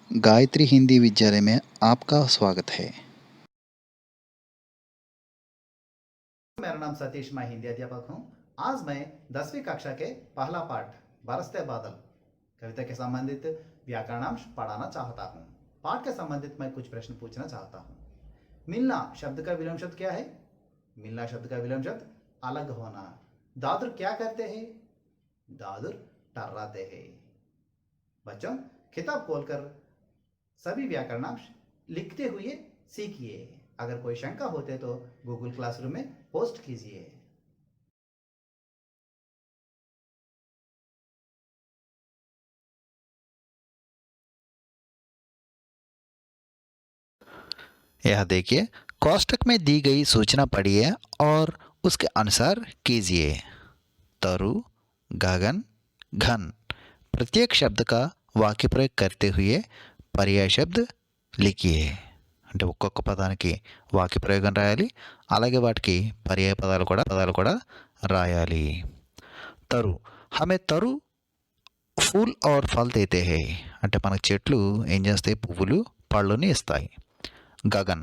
गायत्री हिंदी विद्यालय में आपका स्वागत है। मेरा नाम सतीश, मैं हिंदी अध्यापक हूँ। आज मैं 10वीं कक्षा के पहला पाठ बरसते बादल कविता के संबंधित व्याकरणांश पढ़ाना चाहता हूँ। पाठ के संबंधित मैं कुछ प्रश्न पूछना चाहता हूँ। मिलना शब्द का विलोम शब्द क्या है? मिलना शब्द का विलोम शब्द अलग होना। दादुर क्या करते हैं? दादुर टर्राते हैं। बच्चों, किताब खोलकर सभी व्याकरणांश लिखते हुए सीखिए। अगर कोई शंका होते तो गूगल क्लासरूम में पोस्ट कीजिए। यह देखिए, कोष्ठक में दी गई सूचना पढ़िए और उसके अनुसार कीजिए। तरु, गगन, घन प्रत्येक शब्द का वाक्य प्रयोग करते हुए पर्याय शब्द लिखिए। అంటే ఒక్కొక్క పదానికి వాక్య ప్రయోగం రాయాలి, అలాగే వాటికి పర్యాయ పదాలు కూడా రాయాలి। तरु, हमें तरु फूल और फल देते हैं అంటే మనకు చెట్లు ఏం చేస్తాయి? పువ్వులు పళ్ళుని ఇస్తాయి। गगन,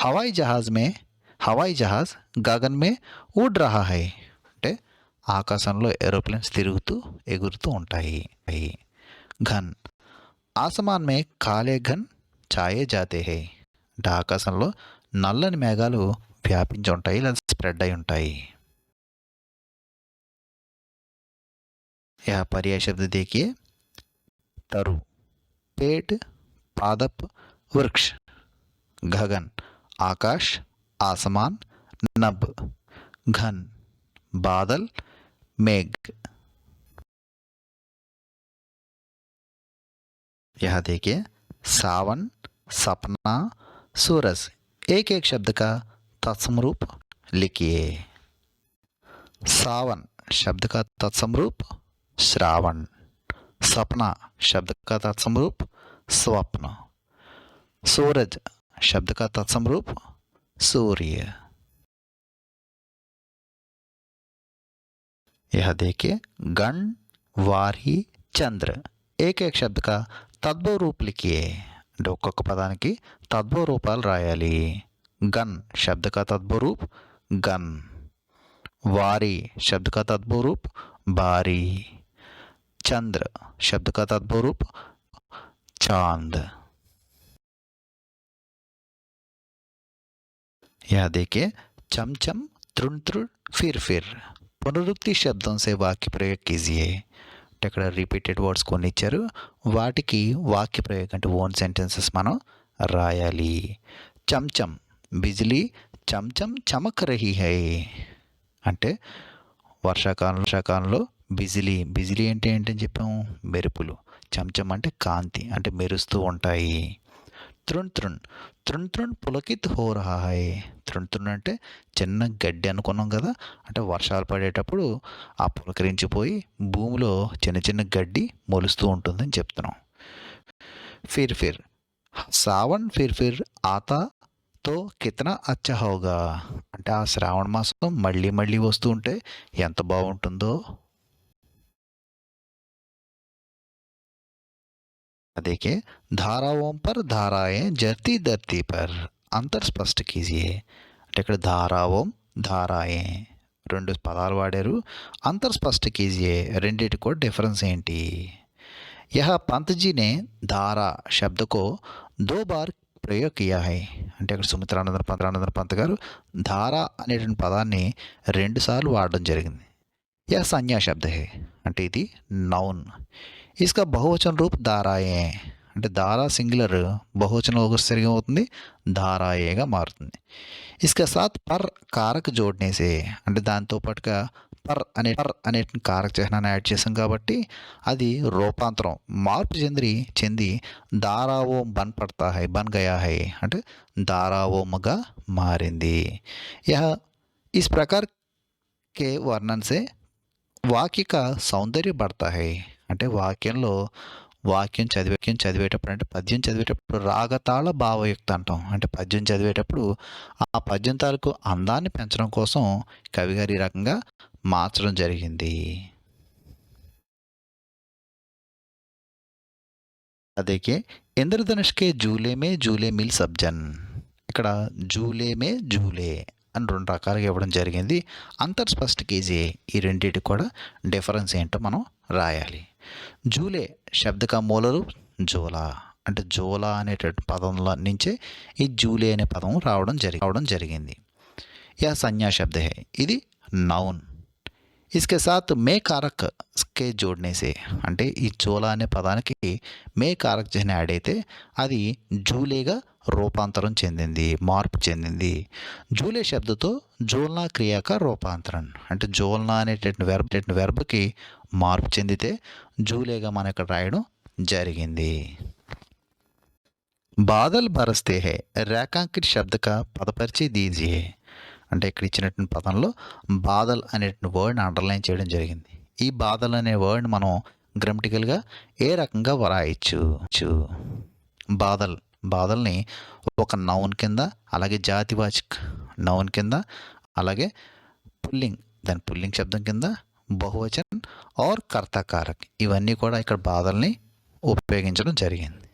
हवाई जहाज गगन में उड़ रहा है అంటే ఆకాశంలో ఏరోప్లేన్స్ తిరుగుతూ ఎగురుతూ ఉంటాయి। घन, ఆసమాన్ మే కాలే ఘన్ ఛాయే జాతే హై అంటే ఆకాశంలో నల్లని మేఘాలు వ్యాపించి ఉంటాయి లేదా స్ప్రెడ్ అయి ఉంటాయి। यह पर्याय शब्द देखिए। तरु, पेड़, पादप, वृक्ष। गगन, आकाश, आसमान, नभ। घन, बादल, मेघ। यह देखिए, सावन, सपना, सूरज। एक एक शब्द का तत्सम रूप लिखिए। सावन शब्द का तत्सम रूप श्रावण। सपना शब्द का तत्सम रूप स्वप्न। सूरज शब्द का तत्सम रूप सूर्य। यह देखिए, गण, वारी, चंद्र। एक एक शब्द का तद्भव रूप लिखिए అంటే ఒక్కొక్క పదానికి తద్భవ రూపాలు రాయాలి। గన్ शब्द का तद्भव रूप गन। वारी शब्द का तद्भव रूप बारी। चंद्र शब्द का तद्भव रूप चांद। यह देखिए, चमचम, तृण तृण, फिर पुनरुक्ति शब्दों से वाक्य प्रयोग कीजिए। ఇక్కడ రిపీటెడ్ వర్డ్స్ కొన్ని ఇచ్చారు, వాటికి వాక్య ప్రయోగం అంటే ఓన్ సెంటెన్సెస్ మనం రాయాలి। చంచం, బిజిలీ చంచం చమక్ రహీ హై అంటే వర్షాకాలంలో బిజిలీ అంటే ఏంటని చెప్పాము? మెరుపులు। చంచం అంటే కాంతి అంటే మెరుస్తూ ఉంటాయి। తృణ్ తృణ్ పులకిత్ హో రహా హై। తృణ్ అంటే చిన్న గడ్డి అనుకున్నాం కదా, అంటే వర్షాలు పడేటప్పుడు ఆ పులకరించిపోయి భూమిలో చిన్న చిన్న గడ్డి మొలుస్తూ ఉంటుందని చెప్తున్నాం। ఫిర్ సావన్ ఫిర్ ఆతా తో కితనా అచ్చా హోగా అంటే ఆ శ్రావణ మాసం మళ్ళీ వస్తూ ఉంటే ఎంత బాగుంటుందో। देखिए, धाराओं पर धाराएं जरती धरती पर अंतर स्पष्ट कीजिए అంటే ఇక్కడ ధారావం ధారాయే రెండు పదాలు వాడారు। అంతర్ స్పష్ట కీజియే రెండిటి కూడా డిఫరెన్స్ ఏంటి? यह पंत जी ने धारा शब्द को 2 बार ప్రయోగ కియా హై అంటే ఇక్కడ సుమిత్రానందన్ పంత్ గారు ధారా అనేటువంటి పదాన్ని 2 సార్లు వాడడం జరిగింది। यह संज्ञा शब्द है అంటే ఇది నౌన్। इसका बहुवचन रूप धाराए అంటే धारा సింగులర్ బహువచనంలో వచ్చేసరికి ఏమవుతుంది? ధారాయేగా మారుతుంది। इसके साथ पर कारक जोड़ने से అంటే దాంతో పాటుగా పర్ అనే కారక చిహ్నాన్ని యాడ్ చేసాం కాబట్టి అది రూపాంతరం మార్పు చెంది దారావోం బన్ పడతా హై బన్ గయా హై అంటే దారావోమగా మారింది। यह इस प्रकार के वर्णन से వాక్య का సౌందర్య बढ़ता है అంటే వాక్యం చదివేటప్పుడు అంటే పద్యం చదివేటప్పుడు రాగతాళ భావయుక్త అంటాం అంటే పద్యం చదివేటప్పుడు ఆ పద్యం తాలూకు అందాన్ని పెంచడం కోసం కవిగారు ఈ రకంగా మార్చడం జరిగింది। देखिए ఇంద్రధనుష్ కే జూలే మే జూలే మిల్ సబ్జన్. ఇక్కడ జూలే మే జూలే అని రెండు రకాలుగా ఇవ్వడం జరిగింది. అంతర్స్పష్ట కీజియే. ఈ రెండింటికి కూడా డిఫరెన్స్ ఏంటో మనం రాయాలి. జూలే శబ్ద కా మూల రూప్ జోలా, అంటే జోలా అనేటువంటి పదంలో నుంచే ఈ జూలే అనే పదం రావడం జరిగింది. యా సంజ్ఞా శబ్ద హై, ఇది నౌన్. इसके साथ మే కారక్ కే జోడ్నే సే, అంటే ఈ జోలా అనే పదానికి మే కారక్ చిహ్నం యాడ్ అయితే అది జూలేగా రూపాంతరం చెందింది, మార్పు చెందింది. జూలే శబ్దతో జోల్నా క్రియాక రూపాంతరం, అంటే జోల్నా అనేటటువంటి వెర్బ్కి మార్పు చెందితే జూలేగా మనం ఇక్కడ రాయడం జరిగింది. బాదల్ బరస్తే హే రేఖాంకిత శబ్ద కా పదపరిచయ దీజియే. అంటే ఇక్కడ ఇచ్చినటువంటి పదంలో బాదల్ అనేటువంటి వర్డ్ని అండర్లైన్ చేయడం జరిగింది. ఈ బాదల్ అనే వర్డ్ని మనం గ్రామటికల్గా ఏ రకంగా వ్రాయచ్చు. బాదల్ని ఒక నౌన్ కింద, అలాగే జాతివాచక్ నౌన్ కింద, అలాగే దాని పుల్లింగ్ శబ్దం కింద, బహువచన్ ఆర్ కర్తాకారక్, ఇవన్నీ కూడా ఇక్కడ బాదల్ని ఉపయోగించడం జరిగింది.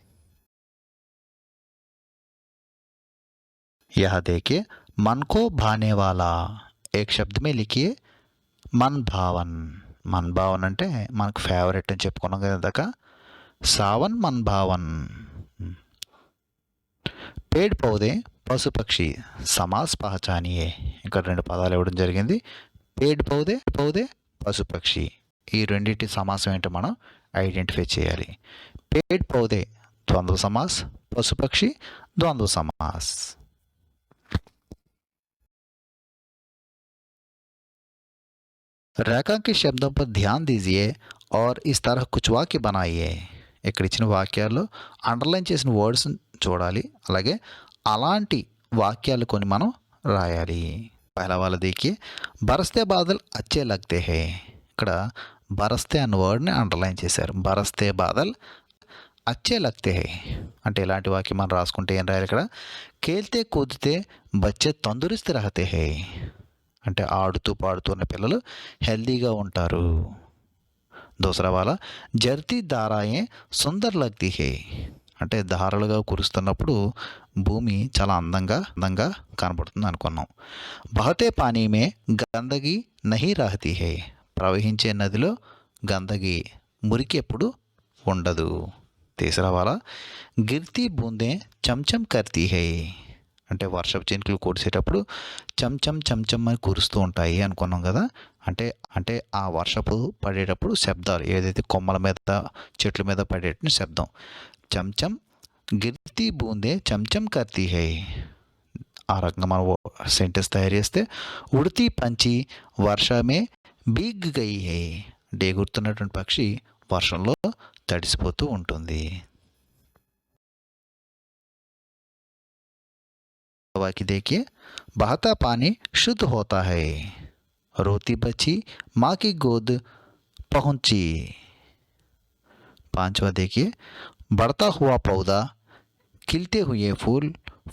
यह देखिए मन को भाने वाला, एक शब्द में लिखिए मन भावन. मन भावन అంటే మనకు ఫేవరెట్ అని చెప్పుకున్నాం కదా ఇందాక. సావన్ మన్ భావన్. పేడ్ పౌదే పశు పక్షి సమాస్ పహచానియే. ఇక్కడ రెండు పదాలు ఇవ్వడం జరిగింది. పేడ్ పౌదే పశు పక్షి, ఈ రెండింటి సమాసం ఏంటో మనం ఐడెంటిఫై చేయాలి. పేడ్ పౌదే ద్వంద్వ సమాస్, పశు పక్షి ద్వంద్వ సమాస్. రేఖాంకిత శబ్దం पर ध्यान दीजिए और इस तरह कुछ वाक्य बनाइए. ఇక్కడ ఇచ్చిన వాక్యాల్లో అండర్లైన్ చేసిన వర్డ్స్ చూడాలి, అలాగే అలాంటి వాక్యాలు కొన్ని మనం రాయాలి. పహలా వాలా देखिए బరస్తే బాదల్ అచ్చే లగ్తే హే. ఇక్కడ బరస్తే అన్న వర్డ్ని అండర్లైన్ చేశారు. బరస్తే బాదల్ అచ్చే లగ్తే హే అంటే ఇలాంటి వాక్యం మనం రాసుకుంటే ఏం రాయాలి ఇక్కడ? ఖేల్తే కూదితే బచ్చే తందురుస్తీ రహతే హే, అంటే ఆడుతూ పాడుతున్న పిల్లలు హెల్దీగా ఉంటారు. దూసరా వాలా జర్తీ దారాయే సుందర్ లగ్తీ హే, అంటే ధారలుగా కురుస్తున్నప్పుడు భూమి చాలా అందంగా కనబడుతుంది అనుకున్నాం. బహతే పానీ మే గందగి నహీ రహతీ హే, ప్రవహించే నదిలో గందగి మురికి ఎప్పుడు ఉండదు. తీసరా వాలా గిర్తీ బూందే చంచం కర్తీ హే, అంటే వర్షపు చినుకులు కురిసేటప్పుడు చంచం అని కురుస్తూ ఉంటాయి అనుకున్నాం కదా. అంటే ఆ వర్షపు పడేటప్పుడు శబ్దాలు, ఏదైతే కొమ్మల మీద చెట్ల మీద పడేటువంటి శబ్దం. చంచం గిర్తీ బూందే చంచం కర్తీ హై. ఆ రకంగా మనం సెంటెన్స్ తయారు చేస్తే ఉడితీ పంచి వర్షమే భీగ్ గయి హై, అంటే ఎగురుతున్నటువంటి పక్షి వర్షంలో తడిసిపోతూ ఉంటుంది. वाक्य देखिए बहता पानी शुद्ध होता है, रोती बच्ची माँ की गोद पहुंची. पांचवा देखिए बढ़ता हुआ पौधा, खिलते हुए फूल,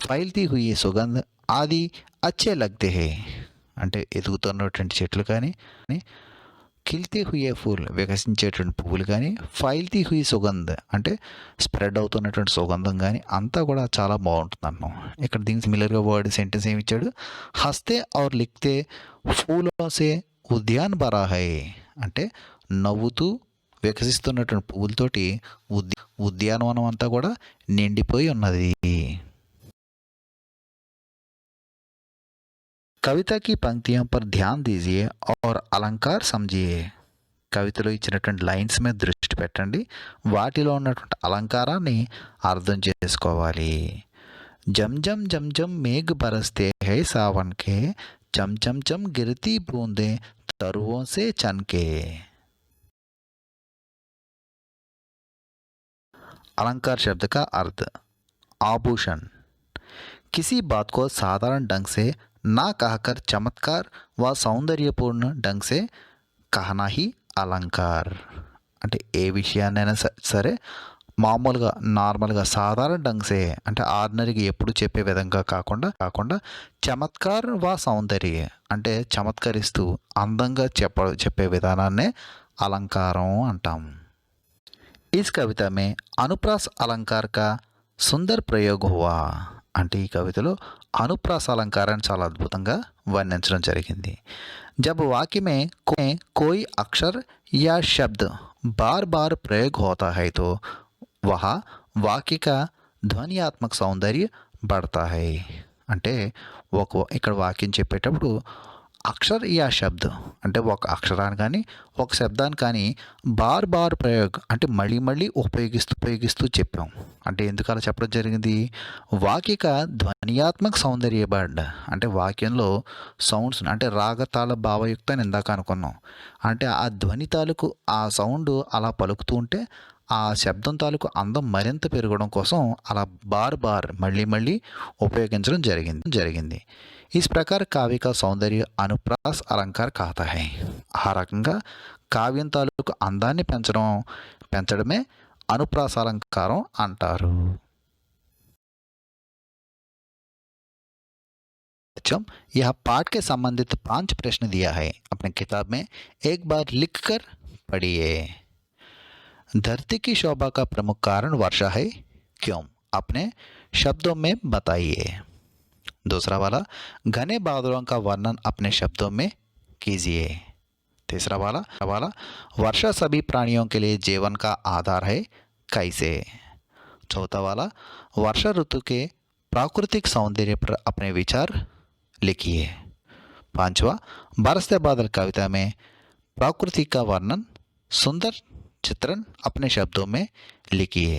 फैलती हुई सुगंध आदि अच्छे लगते हैं. అంటే ఎదుగుతున్నటువంటి చెట్లు కానీ, ఖిల్తే హుయే ఫూల్ వికసించేటువంటి పువ్వులు కానీ, ఫైల్తీ హుయి సుగంధ్ అంటే స్ప్రెడ్ అవుతున్నటువంటి సుగంధం కానీ అంతా కూడా చాలా బాగుంటుంది అన్నాం. ఇక్కడ దీనికి సిమిలర్గా వర్డ్ సెంటెన్స్ ఏమి ఇచ్చాడు? హస్తే ఔర్ లిఖతే ఫూలో సే ఉద్యాన్ భరా హై, అంటే నవ్వుతూ వికసిస్తున్నటువంటి పువ్వులతోటి ఉద్యానవనం అంతా కూడా నిండిపోయి ఉన్నది. కవిత की पंक्तियों पर ध्यान दीजिए और अलंकार समझिए. కవితలో ఇచ్చినటువంటి లైన్స్ మీద దృష్టి పెట్టండి, వాటిలో ఉన్నటువంటి అలంకారాన్ని అర్థం చేసుకోవాలి. జమ్ జమ్ జమ్ జమ్ మేఘ బరస్తే హై సావన్ కే, చమ్ చమ్ చమ్ గిరती बूंदे तरुओं से चनके. अलंकार शब्द का अर्थ आभूषण, किसी बात को साधारण ढंग से ना कहकर चमत्कार व सौंदर्यपूर्ण ढंग से कहना ही अलंकार. అంటే ఏ విషయాన్నైనా సరే మామూలుగా నార్మల్గా సాధారణ ఢంగ్సే అంటే ఆర్డినరీగా ఎప్పుడు చెప్పే విధంగా కాకుండా చమత్కార్ వా సౌందర్య అంటే చమత్కరిస్తూ అందంగా చెప్పే విధానాన్నే అలంకారం అంటాం. इस कविता में अनुप्रास अलंकार का సుందర్ ప్రయోగ హువా అంటే ఈ కవితలో అనుప్రాస అలంకారాన్ని చాలా అద్భుతంగా వర్ణించడం జరిగింది. जब वाक्य में कोई अक्षर या शब्द बार बार प्रयोग होता है तो वह वाक्य का ధ్వనియాత్మక సౌందర్య बढ़ता है. అంటే ఇక్కడ వాక్యం చెప్పేటప్పుడు అక్షర్ యా శబ్ద్ అంటే ఒక అక్షరాన్ని కానీ ఒక శబ్దాన్ని కానీ బార్ బార్ ప్రయోగ్ అంటే మళ్ళీ మళ్ళీ ఉపయోగిస్తూ చెప్పాం. అంటే ఎందుకు అలా చెప్పడం జరిగింది? వాక్యక ధ్వనియాత్మక సౌందర్య బడ్ అంటే వాక్యంలో సౌండ్స్ అంటే రాగతాళ భావయుక్త అని ఇందాక అనుకున్నాం. అంటే ఆ ధ్వని తాలూకు ఆ సౌండ్ అలా పలుకుతూ ఉంటే ఆ శబ్దం తాలూకు అందం మరింత పెరగడం కోసం అలా బార్ మళ్ళీ మళ్ళీ ఉపయోగించడం జరిగింది. इस प्रकार काव्य का सौंदर्य अनुप्रास अलंकार कहता है. ఆ రకంగా కావ్యం తాలూకు అందాన్ని పెంచడమే అనుప్రాస అలంకారం అంటారు. यह पाठ के संबंधित 5 प्रश्न दिया है. अपने किताब में एक बार लिखकर पढ़िए. धरती की शोभा का प्रमुख कारण वर्षा है, क्यों? अपने शब्दों में बताइए. दूसरा वाला घने बादलों का वर्णन अपने शब्दों में कीजिए. तीसरा वाला वर्षा सभी प्राणियों के लिए जीवन का आधार है, कैसे? चौथा वाला वर्षा ऋतु के प्राकृतिक सौंदर्य पर अपने विचार लिखिए. पांचवा बरसते बादल कविता में प्रकृति का वर्णन सुंदर चित्रण अपने शब्दों में लिखिए.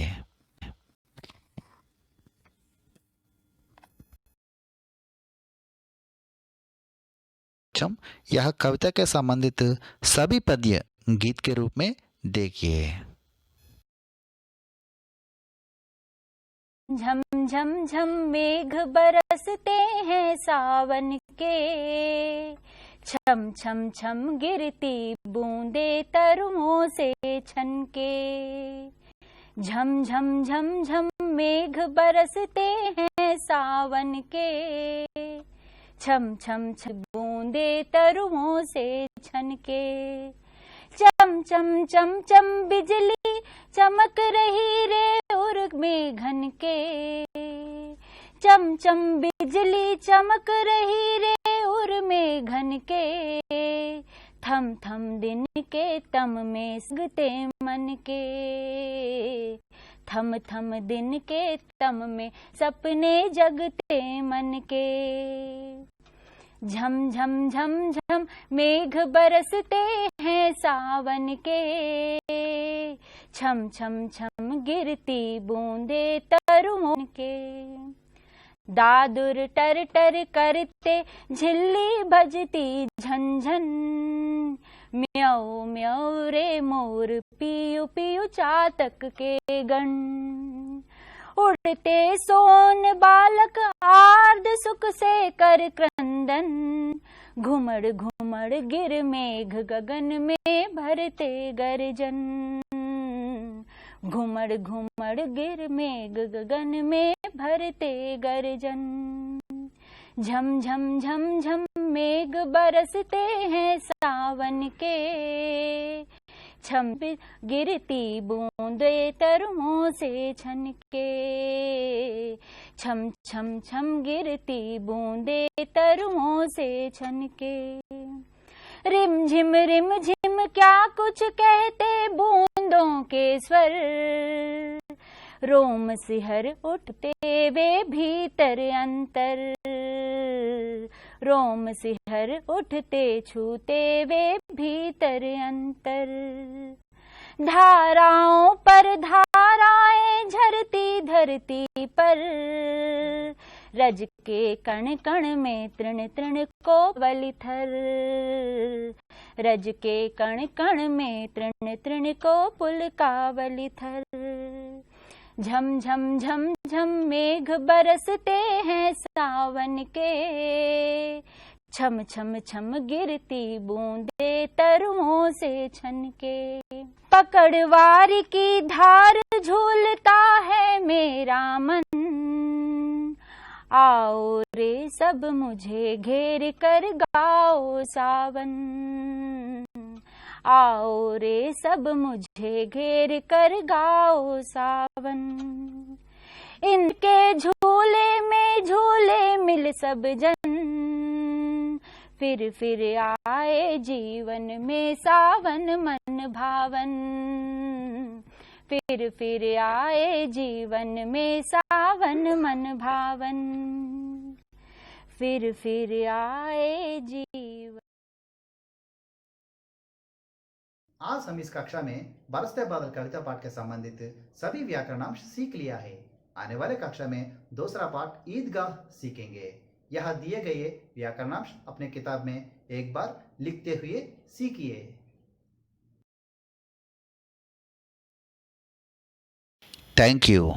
यह कविता के संबंधित सभी पद्य गीत के रूप में देखिए. झम झम झम मेघ बरसते हैं सावन के, छम छम छम गिरती बूंदे तरुओं से छनके. झम झम झम झम मेघ बरसते हैं सावन के, छम छम छम बूंदे तरुओं से छनके. चम चम चम चम बिजली चमक रही रे उर मेघन के. चम चम बिजली चमक रही रे उर मेघन के. थम थम दिन के तम में सगते मन के. थम थम दिन के तम में सपने जगते मन के. झम झम झम झम मेघ बरसते हैं सावन के, छम छम छम गिरती बूंदे तरुओं के. दादुर टर टर करते झिल्ली बजती झंझन, म्याऊ म्याऊ रे मोर पियू पियू चातक के गण. उड़ते सोन बालक आर्द सुख से कर क्रंदन, घुमड़ घुमड़ गिर मेघ गगन में भरते गर्जन. घुमड़ घुमड़ गिर मेघ गगन में भरते गर्जन. झम झम झम झम मेघ बरसते हैं सावन के, छम गिरती बूंदे तरुओं से छनके. छम छम छम गिरती बूंदे तरुओं से छनके. रिम झिम क्या कुछ कहते बूंदों के स्वर, रोम सिहर उठते वे भीतर अंतर. रोम सिहर उठते छूते वे भीतर अंतर. धाराओं पर धाराएं झरती धरती पर, रज के कण कण में तृण तृण को वलिथर. रज के कण कण में तृण तृण को पुलकावलिथर. झम झम झम झम मेघ बरसते हैं सावन के, छम छम छम गिरती बूंदे तरुओं से छनके. पकड़वार की धार झूलता है मेरा मन, आओ रे सब मुझे घेर कर गाओ सावन. आओ रे सब मुझे घेर कर गाओ सावन। इनके झूले में झूले मिल सब जन, फिर आए जीवन में सावन मन भावन। फिर आए जीवन में सावन मन भावन। फिर आए जीवन। आज हम इस कक्षा में बरसते बादल कविता पाठ के संबंधित सभी व्याकरणांश सीख लिया है। आने वाले कक्षा में दूसरा पाठ ईदगाह सीखेंगे। यह दिए गए व्याकरणांश अपने किताब में एक बार लिखते हुए सीखिए। Thank you.